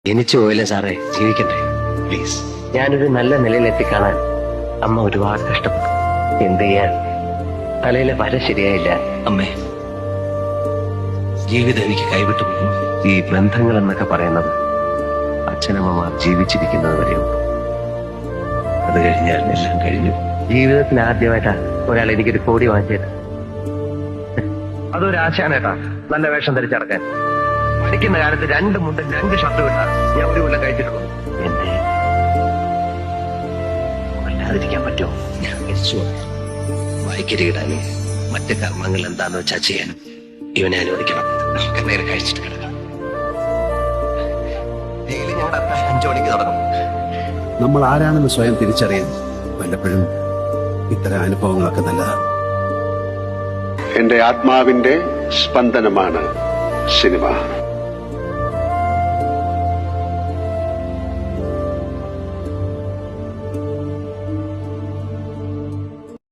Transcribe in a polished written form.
ജനിച്ചു പോയില്ല സാറേ, ജീവിക്കട്ടെ പ്ലീസ്. ഞാനൊരു നല്ല നിലയിലെത്തിക്കാണാൻ അമ്മ ഒരുപാട് കഷ്ടപ്പെട്ടു. എന്ത് ചെയ്യാൻ, തലയിലെ വര ശരിയായില്ല. അമ്മേ, ജീവിതം എനിക്ക് കൈവിട്ടു പോകും. ഈ ബന്ധങ്ങൾ എന്നൊക്കെ പറയുന്നത് അച്ഛനമ്മമാർ ജീവിച്ചിരിക്കുന്നത് വരെയുള്ളൂ. അത് കഴിഞ്ഞാൽ എല്ലാം കഴിഞ്ഞു. ജീവിതത്തിൽ ആദ്യമായിട്ടാ ഒരാൾ എനിക്കൊരു കോടി വാങ്ങിച്ചത്. അതൊരാശാണ് കേട്ടാ, നല്ല വേഷം ധരിച്ചടക്കാൻ. പഠിക്കുന്ന കാലത്ത് 2 മുണ്ടും 2 ഷർട്ട് വിട്ടാ ഞാൻ ഒരു കൊല്ലം കഴിച്ചിട്ടുള്ളൂ. എന്നെ കൊല്ലാതിരിക്കാൻ പറ്റുമോ? ഞാൻ മരിച്ചു. വായിക്കരിടാനും മറ്റ് കർമ്മങ്ങൾ എന്താന്ന് വെച്ചാ ചെയ്യാനും ഇവനെ അനുവദിക്കണം. നമുക്ക് നേരെ കഴിച്ചിട്ട് കിടക്കാം. ഡെയിലി ഞാൻ 5 മണിക്ക് തുടങ്ങും. നമ്മൾ ആരാണെന്ന് സ്വയം തിരിച്ചറിയാൻ വല്ലപ്പോഴും ഇത്തരം അനുഭവങ്ങളൊക്കെ നല്ലതാണ്. എന്റെ ആത്മാവിന്റെ സ്പന്ദനമാണ് സിനിമ.